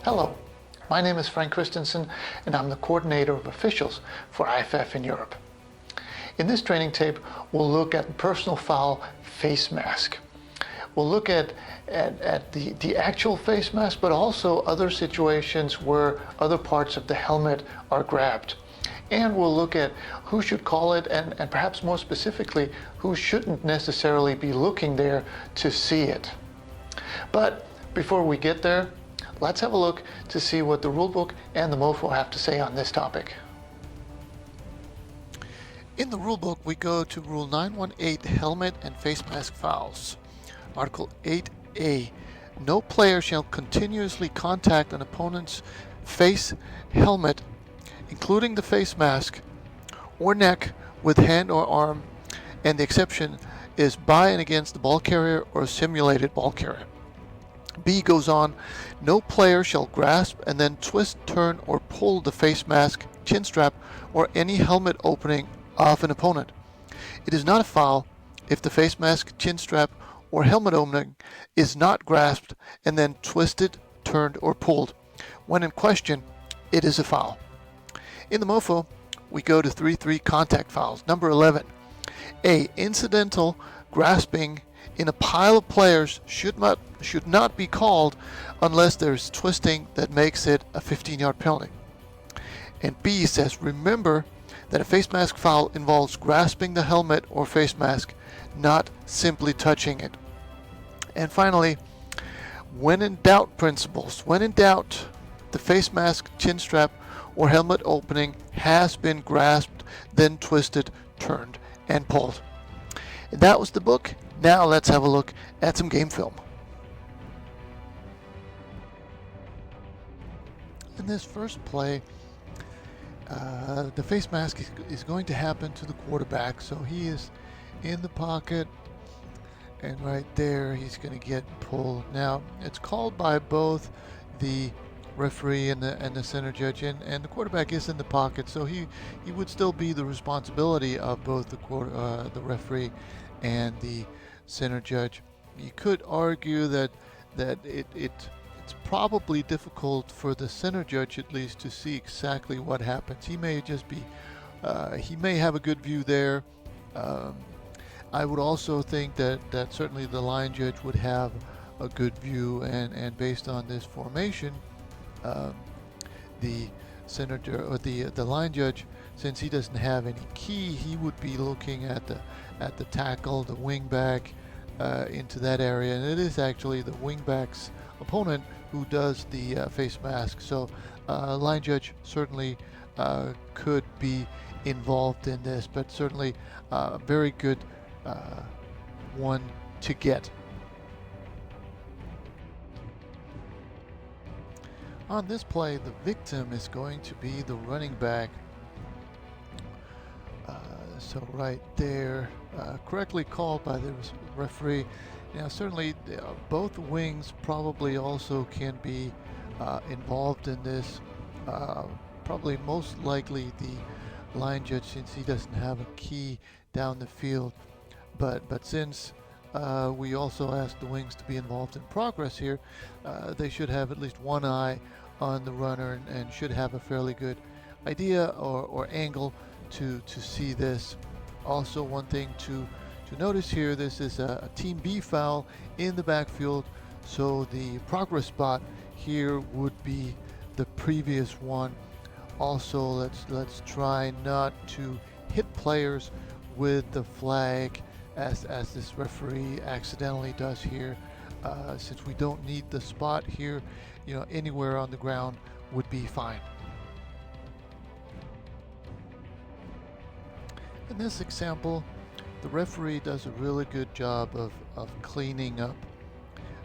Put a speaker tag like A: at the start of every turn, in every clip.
A: Hello, my name is Frank Christensen and I'm the coordinator of officials for IFAF in Europe. In this training tape, we'll look at personal foul face mask. We'll look at the actual face mask, but also other situations where other parts of the helmet are grabbed. And we'll look at who should call it and perhaps more specifically, who shouldn't necessarily be looking there to see it. But before we get there, let's have a look to see what the rulebook and the MOFO have to say on this topic. In the rulebook, we go to Rule 918, Helmet and Face Mask Fouls. Article 8A, no player shall continuously contact an opponent's face, helmet, including the face mask, or neck with hand or arm, and the exception is by and against the ball carrier or simulated ball carrier. B goes on, no player shall grasp and then twist, turn, or pull the face mask, chin strap, or any helmet opening of an opponent. It is not a foul if the face mask, chin strap, or helmet opening is not grasped and then twisted, turned, or pulled. When in question, it is a foul. In the MOFO, we go to 3-3 contact fouls. Number 11. A. Incidental grasping in a pile of players should not be called unless there's twisting that makes it a 15-yard penalty. And B says, remember that a face mask foul involves grasping the helmet or face mask, not simply touching it. And finally, when in doubt principles. When in doubt, the face mask, chin strap, or helmet opening has been grasped, then twisted, turned, and pulled. And that was the book. Now let's have a look at some game film. In this first play, the face mask is going to happen to the quarterback, so he is in the pocket, and right there he's going to get pulled. Now it's called by both the referee and the center judge, and the quarterback is in the pocket, so he would still be the responsibility of both the referee and the center judge. You could argue that it's probably difficult for the center judge at least to see exactly what happens. He may just be he may have a good view there. I would also think that certainly the line judge would have a good view, and based on this formation, the center or the line judge, since he doesn't have any key, he would be looking at the tackle, the wing back, into that area, and it is actually the wing back's opponent who does the face mask. So line judge certainly could be involved in this, but certainly a very good one to get. On this play, the victim is going to be the running back. So right there, correctly called by the referee. Now certainly both wings probably also can be involved in this. Probably most likely the line judge, since he doesn't have a key down the field. But since we also asked the wings to be involved in progress here, they should have at least one eye on the runner and should have a fairly good idea or angle to see this. Also, one thing to notice here, this is a Team B foul in the backfield, so the progress spot here would be the previous one. Also, let's try not to hit players with the flag as this referee accidentally does here. Since we don't need the spot here, anywhere on the ground would be fine. In this example, the referee does a really good job of cleaning up,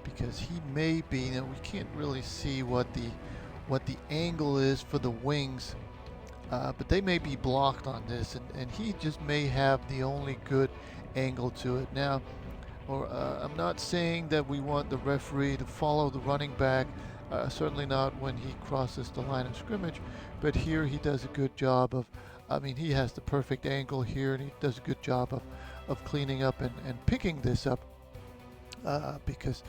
A: because he may be, we can't really see what the angle is for the wings, but they may be blocked on this, and he just may have the only good angle to it. Now, I'm not saying that we want the referee to follow the running back, certainly not when he crosses the line of scrimmage, but here he does a good job of, he has the perfect angle here, and he does a good job of cleaning up and picking this up, because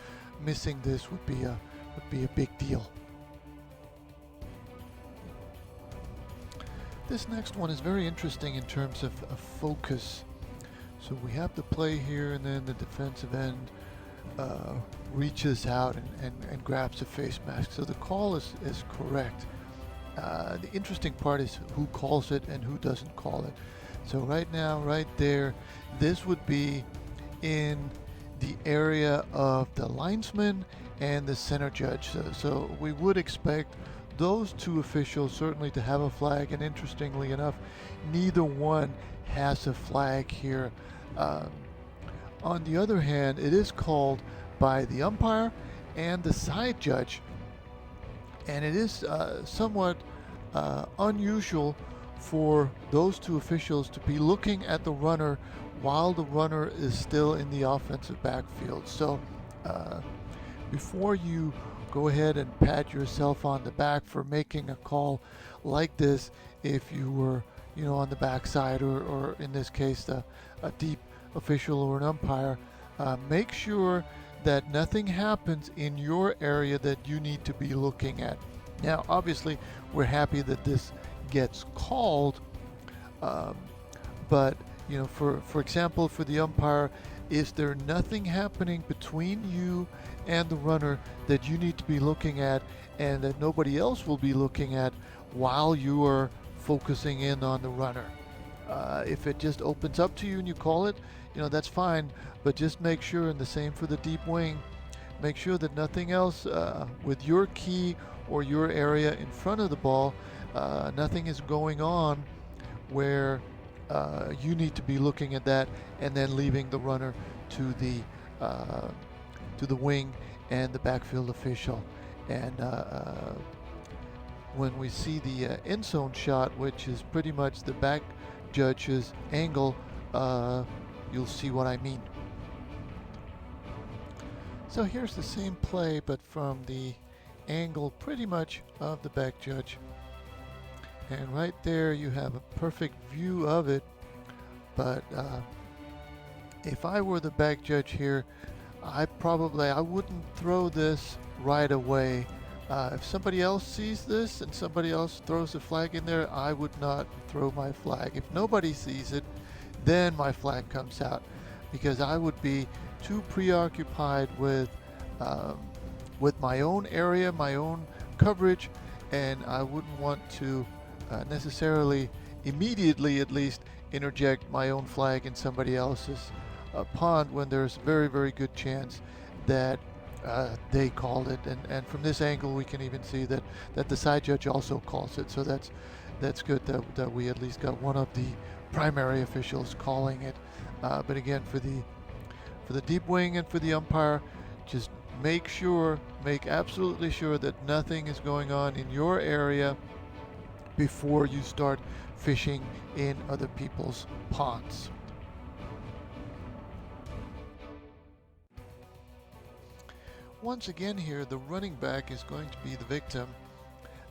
A: missing this would be a big deal. This next one is very interesting in terms of focus. So we have the play here, and then the defensive end reaches out and grabs a face mask. So the call is correct. The interesting part is who calls it and who doesn't call it. So right now, right there, this would be in the area of the linesman and the center judge. So we would expect those two officials certainly to have a flag, and interestingly enough, neither one has a flag here. On the other hand, it is called by the umpire and the side judge, and it is somewhat unusual for those two officials to be looking at the runner while the runner is still in the offensive backfield. So before you go ahead and pat yourself on the back for making a call like this, if you were on the backside, or in this case a deep official or an umpire, make sure that nothing happens in your area that you need to be looking at. Now obviously we're happy that this gets called, but for example, for the umpire, is there nothing happening between you and the runner that you need to be looking at and that nobody else will be looking at while you are focusing in on the runner? If it just opens up to you and you call it, that's fine, but just make sure, and the same for the deep wing, make sure that nothing else with your key or your area in front of the ball, nothing is going on where you need to be looking at that and then leaving the runner to the wing and the backfield official. And when we see the end zone shot, which is pretty much the back judge's angle, you'll see what I mean. So here's the same play, but from the angle pretty much of the back judge. And right there you have a perfect view of it. But if I were the back judge here, I wouldn't throw this right away. If somebody else sees this and somebody else throws a flag in there, I would not throw my flag. If nobody sees it, then my flag comes out, because I would be too preoccupied with my own area, my own coverage, and I wouldn't want to necessarily immediately, at least, interject my own flag in somebody else's pond when there's a very, very good chance that they called it. And from this angle we can even see that the side judge also calls it. So that's good that we at least got one of the primary officials calling it. But again, for the deep wing and for the umpire, just make absolutely sure that nothing is going on in your area before you start fishing in other people's ponds. Once again here, the running back is going to be the victim,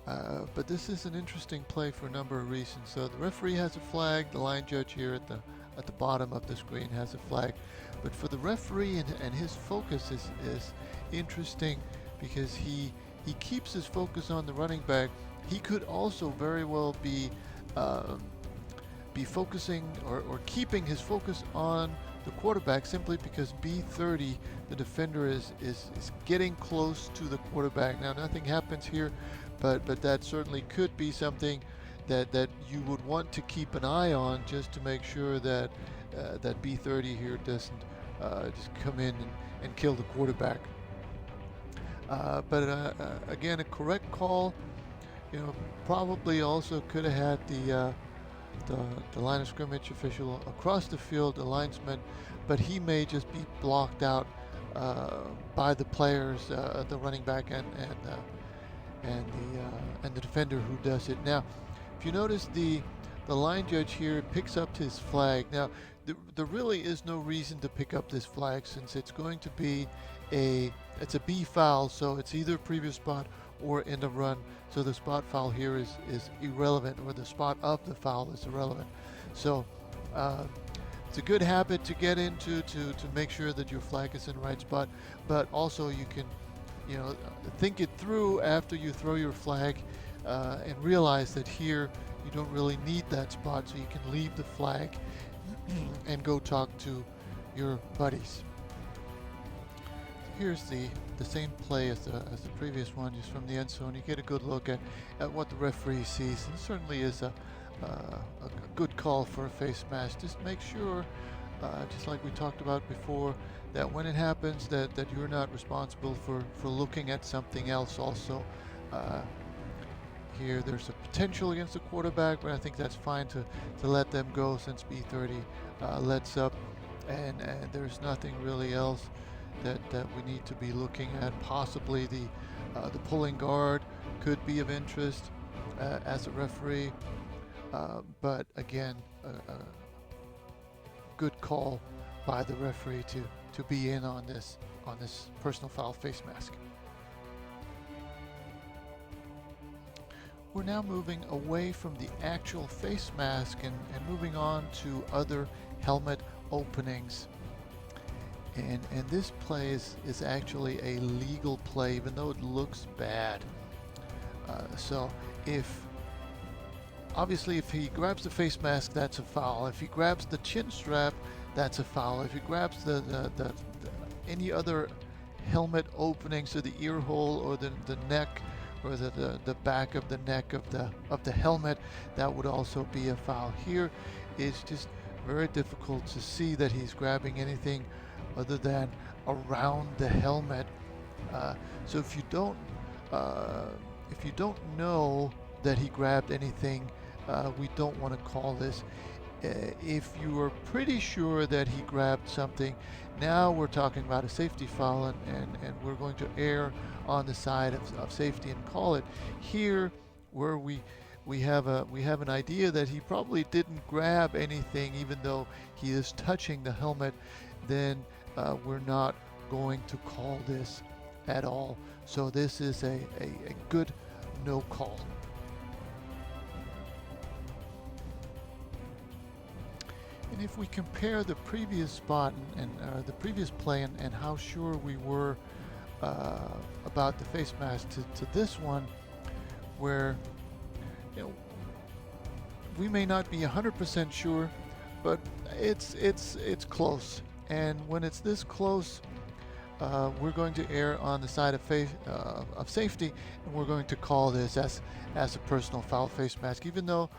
A: but this is an interesting play for a number of reasons. So the referee has a flag, the line judge here at the bottom of the screen has a flag, but for the referee and his focus is interesting, because he keeps his focus on the running back. He could also very well be focusing or keeping his focus on the quarterback, simply because B30, the defender, is getting close to the quarterback. Now nothing happens here, but that certainly could be something that you would want to keep an eye on, just to make sure that that B30 here doesn't just come in and kill the quarterback. But again, a correct call. Probably also could have had the line of scrimmage official across the field, the linesman, but he may just be blocked out by the players, the running back and the defender who does it. Now, if you notice, the line judge here picks up his flag. Now, there really is no reason to pick up this flag, since it's going to be it's a B foul, so it's either previous spot or end of run. So the spot foul here is irrelevant, or the spot of the foul is irrelevant. So it's a good habit to get into to make sure that your flag is in the right spot, but also you can think it through after you throw your flag and realize that here you don't really need that spot, so you can leave the flag and go talk to your buddies. Here's the same play as the previous one, just from the end zone. You get a good look at what the referee sees. It certainly is a good call for a face mask. Just make sure, just like we talked about before, that when it happens that you're not responsible for looking at something else also. Here there's a potential against the quarterback, but I think that's fine to let them go since B30 lets up, and there's nothing really else that we need to be looking at. Possibly the pulling guard could be of interest as a referee, but again, a good call by the referee to be in on this personal foul face mask. We're now moving away from the actual face mask and moving on to other helmet openings. And this play is actually a legal play, even though it looks bad. So obviously if he grabs the face mask, that's a foul. If he grabs the chin strap, that's a foul. If he grabs the any other helmet opening, so the ear hole or the neck, or the back of the neck of the helmet, that would also be a foul. Here it's just very difficult to see that he's grabbing anything other than around the helmet. So if you don't know that he grabbed anything, we don't want to call this. If you are pretty sure that he grabbed something, now we're talking about a safety foul, and we're going to err on the side of safety and call it. Here, where we have an idea that he probably didn't grab anything, even though he is touching the helmet, then we're not going to call this at all. So this is a good no call. And if we compare the previous spot and the previous play and how sure we were about the face mask to this one, where we may not be 100% sure, but it's close. And when it's this close, we're going to err on the side of safety, and we're going to call this as a personal foul face mask. Even though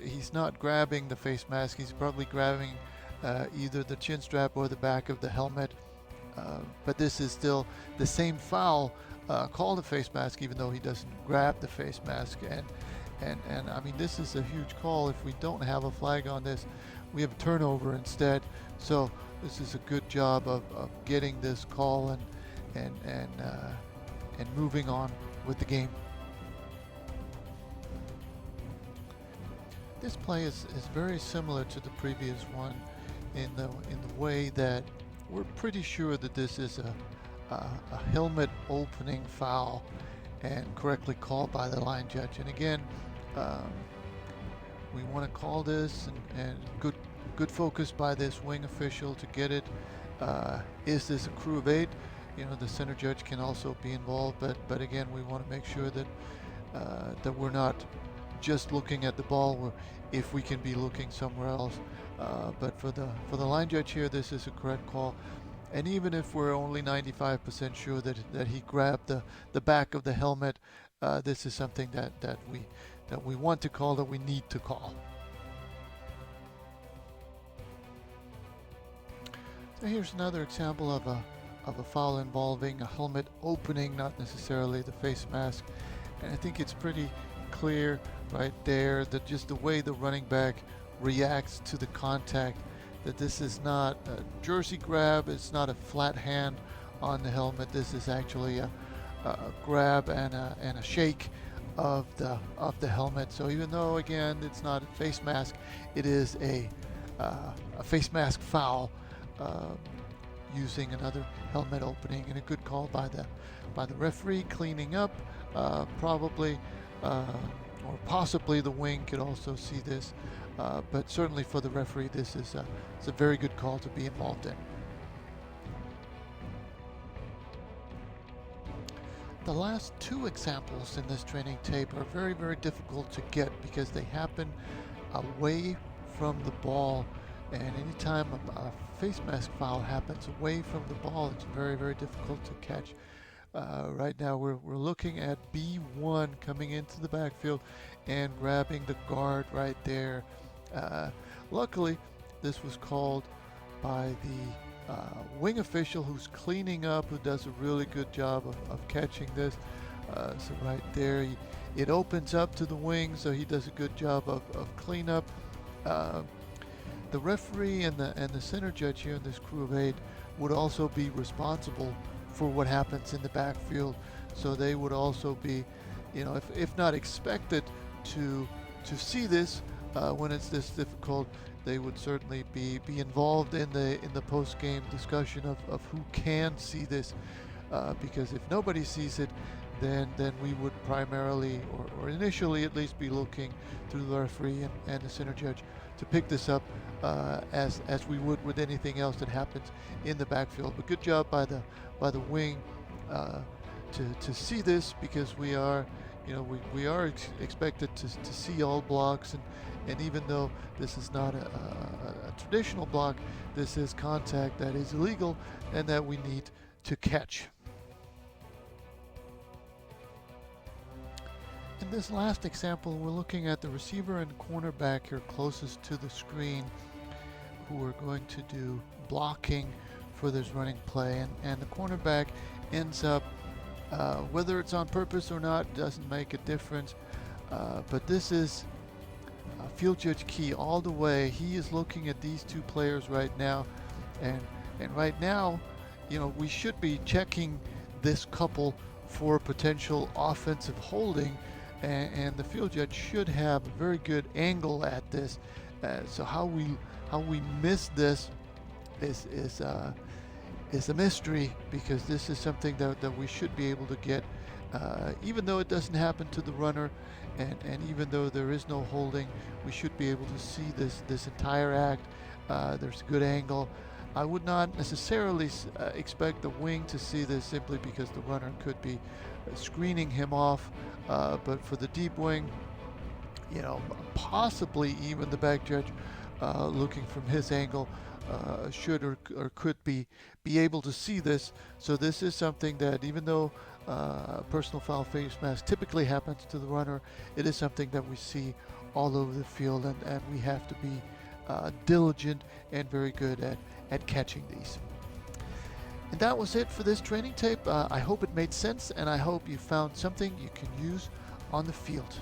A: he's not grabbing the face mask, he's probably grabbing either the chin strap or the back of the helmet. But this is still the same foul called a face mask, even though he doesn't grab the face mask. And I mean, this is a huge call. If we don't have a flag on this, we have a turnover instead. So this is a good job of getting this call and moving on with the game. This play is very similar to the previous one in the way that we're pretty sure that this is a helmet opening foul and correctly called by the line judge. And again, we want to call this and good focus by this wing official to get it. Is this a crew of 8? The center judge can also be involved, but again, we want to make sure that that we're not just looking at the ball, if we can be looking somewhere else. But for the line judge here, this is a correct call. And even if we're only 95% sure that he grabbed the back of the helmet, this is something that we want to call, that we need to call. So here's another example of a foul involving a helmet opening, not necessarily the face mask. And I think it's pretty clear right there that just the way the running back reacts to the contact, that this is not a jersey grab, it's not a flat hand on the helmet. This is actually a grab and a shake of the helmet. So even though again it's not a face mask, it is a face mask foul using another helmet opening, and a good call by the referee cleaning up. Probably or possibly the wing could also see this, but certainly for the referee, this is it's a very good call to be involved in. The last two examples in this training tape are very, very difficult to get because they happen away from the ball. And anytime a face mask foul happens away from the ball, it's very, very difficult to catch. Right now we're looking at B1 coming into the backfield and grabbing the guard right there. Luckily, this was called by the wing official who's cleaning up, who does a really good job of catching this. So right there, it opens up to the wing, so he does a good job of cleanup. The referee and the center judge here in this crew of 8 would also be responsible for what happens in the backfield. So they would also be, if not expected to see this when it's this difficult, they would certainly be involved in the post-game discussion of who can see this. Because if nobody sees it, then we would primarily, or initially at least, be looking through the referee and the center judge to pick this up as we would with anything else that happens in the backfield. But good job by the wing to see this, because we are expected to see all blocks, and even though this is not a traditional block, this is contact that is illegal and that we need to catch. In this last example, we're looking at the receiver and cornerback here closest to the screen, who are going to do blocking for this running play, and the cornerback ends up, whether it's on purpose or not, doesn't make a difference, but this is field judge key all the way. He is looking at these two players right now, and right now, we should be checking this couple for potential offensive holding, and the field judge should have a very good angle at this. So how we miss this is a mystery, because this is something that we should be able to get, even though it doesn't happen to the runner, and even though there is no holding, we should be able to see this entire act. There's a good angle. I would not necessarily expect the wing to see this, simply because the runner could be screening him off, but for the deep wing, possibly even the back judge looking from his angle should or could be able to see this. So this is something that, even though personal foul face mask typically happens to the runner, it is something that we see all over the field, and we have to be diligent and very good at catching these. And that was it for this training tape. I hope it made sense, and I hope you found something you can use on the field.